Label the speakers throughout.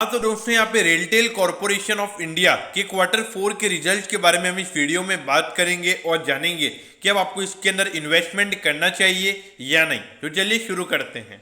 Speaker 1: हाँ तो दोस्तों यहाँ पे रेलटेल कॉरपोरेशन ऑफ इंडिया के Q4 के रिजल्ट के बारे में हम इस वीडियो में बात करेंगे और जानेंगे कि अब आपको इसके अंदर इन्वेस्टमेंट करना चाहिए या नहीं। तो चलिए शुरू करते हैं।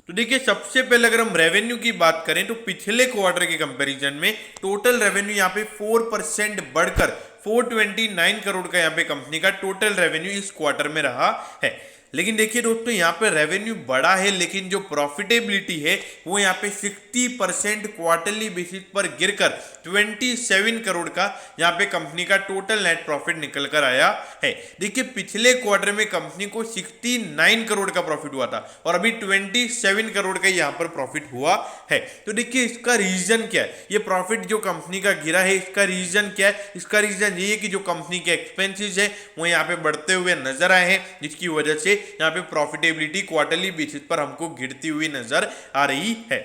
Speaker 1: तो देखिए सबसे पहले अगर हम रेवेन्यू की बात करें तो पिछले क्वार्टर के कंपैरिजन में टोटल रेवेन्यू यहाँ पे 4% बढ़कर 429 करोड़ का यहाँ पे कंपनी का टोटल रेवेन्यू इस क्वार्टर में रहा है। लेकिन देखिए दोस्तों यहाँ पे रेवेन्यू बढ़ा है लेकिन जो प्रॉफिटेबिलिटी है वो यहाँ पे 60% क्वार्टरली बेसिस पर गिरकर 27 करोड़ का यहाँ पे कंपनी का टोटल नेट प्रॉफिट निकल कर आया है। देखिए पिछले क्वार्टर में कंपनी को 69 करोड़ का प्रॉफिट हुआ था और अभी 27 करोड़ का यहाँ पर प्रॉफिट हुआ है। तो देखिए इसका रीजन क्या है, ये प्रॉफिट जो कंपनी का गिरा है इसका रीजन क्या है? इसका रीजन ये है कि जो कंपनी के एक्सपेंसेस है वो यहाँ पे बढ़ते हुए नजर आए हैं, जिसकी वजह से यहाँ पे प्रॉफिटेबिलिटी क्वार्टरली बेसिस पर हमको गिरती हुई नजर आ रही है।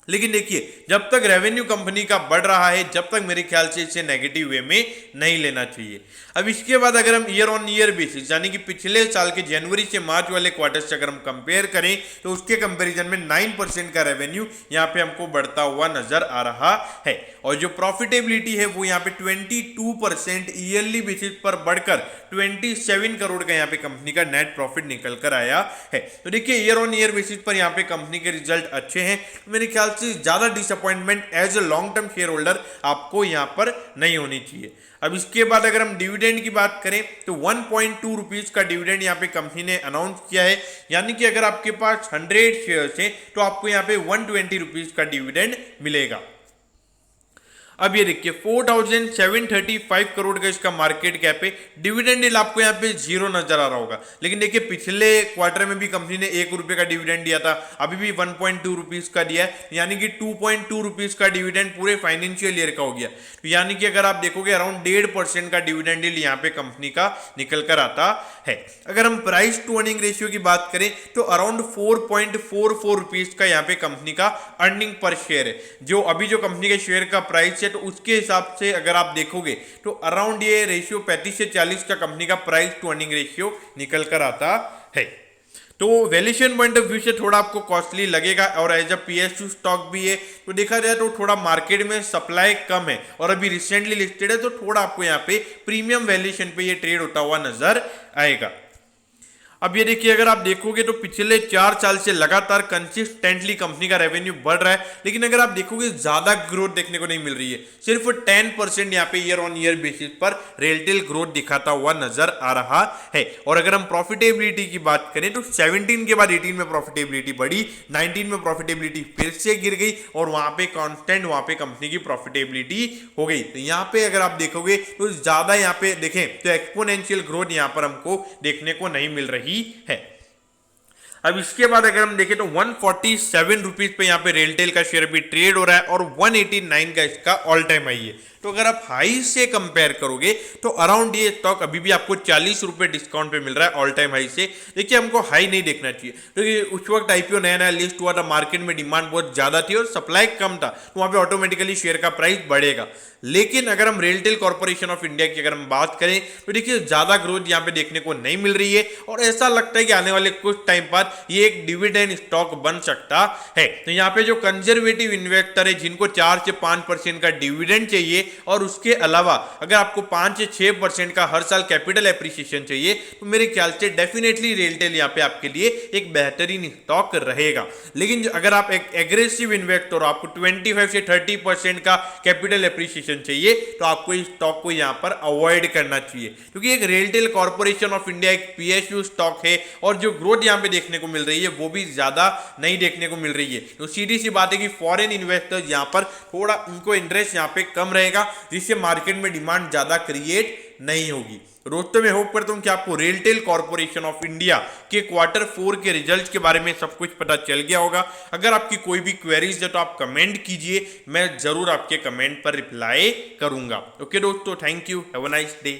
Speaker 1: लेकिन देखिए जब तक रेवेन्यू कंपनी का बढ़ रहा है जब तक मेरे ख्याल से इसे नेगेटिव वे में नहीं लेना चाहिए। अब इसके बाद अगर हम ईयर ऑन ईयर बेसिस यानी कि पिछले साल के जनवरी से मार्च वाले क्वार्टर से अगर हम कंपेयर करें तो उसके कंपैरिजन में 9% का रेवेन्यू यहाँ पे हमको बढ़ता हुआ नजर आ रहा है और जो प्रॉफिटेबिलिटी है वो यहाँ पे 22% ईयरली बेसिस पर बढ़कर 27 करोड़ का यहाँ पे कंपनी का नेट प्रॉफिट निकल कर आया है। तो देखिए ईयर ऑन ईयर बेसिस पर यहाँ पे कंपनी के रिजल्ट अच्छे हैं। मेरे ख्याल से ज्यादा disappointment as a long term share holder आपको यहाँ पर नहीं होनी चाहिए। अब इसके बाद अगर हम डिविडेंड की बात करें तो 1.2 रुपीज का डिविडेंड यहाँ पे कंपनी ने अनाउंस किया है, यानी कि अगर आपके पास 100 शेयर्स हैं तो आपको यहाँ पे 120 रुपीज का डिविडेंड मिलेगा। अब ये देखिए 4735 करोड़ का इसका मार्केट कैप है। डिविडेंड यील्ड आपको यहाँ पे जीरो नजर आ रहा होगा, लेकिन देखिए पिछले क्वार्टर में भी कंपनी ने 1 रुपये का डिविडेंड दिया था, अभी भी 1.2 रुपीज का दिया है, यानी कि 2.2 रुपीज का डिविडेंड पूरे फाइनेंशियल ईयर का हो गया। तो यानी कि अगर आप देखोगे अराउंड 1.5% का डिविडेंड यील्ड यहाँ पे कंपनी का निकल कर आता है। अगर हम प्राइस टू अर्निंग रेशियो की बात करें तो अराउंड 4.44 रुपीज का यहाँ पे कंपनी का अर्निंग पर शेयर है। जो अभी जो कंपनी के शेयर का प्राइस है तो उसके हिसाब से अगर आप देखोगे तो अराउंड ये रेशियो 35 से 40 का कंपनी का प्राइस टू अर्निंग रेशियो निकल कर आता है। तो वैल्यूएशन पॉइंट ऑफ व्यू से थोड़ा आपको कॉस्टली लगेगा और एज अ PSU स्टॉक भी है तो देखा जाए तो थोड़ा मार्केट में सप्लाई कम है और अभी रिसेंटली लिस्टेड है तो थोड़ा आपको यहाँ पे प्रीमियम वैल्यूएशन पे ये ट्रेड होता हुआ नजर आएगा। अब ये देखिए अगर आप देखोगे तो पिछले 4 साल से लगातार कंसिस्टेंटली कंपनी का रेवेन्यू बढ़ रहा है, लेकिन अगर आप देखोगे ज्यादा ग्रोथ देखने को नहीं मिल रही है। सिर्फ 10% यहाँ पे ईयर ऑन ईयर बेसिस पर रेलटेल ग्रोथ दिखाता हुआ नजर आ रहा है। और अगर हम प्रॉफिटेबिलिटी की बात करें तो 17 के बाद 18 में प्रॉफिटेबिलिटी बढ़ी, 19 में प्रॉफिटेबिलिटी फिर से गिर गई और वहां पे कांस्टेंट वहां पे कंपनी की प्रॉफिटेबिलिटी हो गई। तो यहाँ पे अगर आप देखोगे तो ज्यादा यहाँ पे देखें तो एक्सपोनेंशियल ग्रोथ यहाँ पर हमको देखने को नहीं मिल रही है। अब इसके बाद अगर हम देखें तो 147 रुपीज पे यहाँ पे रेलटेल का शेयर भी ट्रेड हो रहा है और 189 का इसका ऑल टाइम हाई है। तो अगर आप हाई से कंपेयर करोगे तो अराउंड ये स्टॉक अभी भी आपको 40 रुपए डिस्काउंट पे मिल रहा है ऑल टाइम हाई से। देखिए हमको हाई नहीं देखना चाहिए क्योंकि उस वक्त IPO नया नया लिस्ट हुआ था, मार्केट में डिमांड बहुत ज्यादा थी और सप्लाई कम था, तो वहां पे ऑटोमेटिकली शेयर का प्राइस बढ़ेगा। लेकिन अगर हम रेलटेल कॉर्पोरेशन ऑफ इंडिया की अगर हम बात करें तो देखिए ज्यादा ग्रोथ यहाँ पे देखने को नहीं मिल रही है और ऐसा लगता है कि आने वाले कुछ टाइम बाद ये एक डिविडेंड स्टॉक बन सकता है। तो यहाँ पे जो कंजर्वेटिव इन्वेस्टर है जिनको 4 से 5% का डिविडेंड चाहिए और उसके अलावा अगर आपको 5 से 6% का हर साल कैपिटल एप्रिसिएशन चाहिए तो मेरे ख्याल से डेफिनेटली रेलटेल यहाँ पे आपके लिए एक बेहतरीन स्टॉक रहेगा। लेकिन अगर आप एक एग्रेसिव इन्वेस्टर हो, आपको 25 से 30% का कैपिटल एप्रिसिएशन चाहिए तो आपको इस स्टॉक को यहाँ पर अवॉइड करना चाहिए, क्योंकि एक रेलटेल कॉर्पोरेशन ऑफ इंडिया एक PSU स्टॉक है और जो ग्रोथ यहाँ पे देखने को मिल रही है वो भी ज्यादा नहीं देखने को मिल रही है। तो सीधी सी बात है कि फॉरेन इन्वेस्टर्स यहाँ पर थोड़ा उनको इंटरेस्ट यहाँ पे कम रहेगा, जिससे मार्केट में डिमांड ज्यादा क्रिएट नहीं होगी। दोस्तों मैं होप करता हूं कि आपको रेलटेल कॉर्पोरेशन ऑफ इंडिया के Q4 के रिजल्ट्स के बारे में सब कुछ पता चल गया होगा। अगर आपकी कोई भी क्वेरीज है तो आप कमेंट कीजिए, मैं जरूर आपके कमेंट पर रिप्लाई करूंगा। ओके दोस्तों, thank you, have a nice day.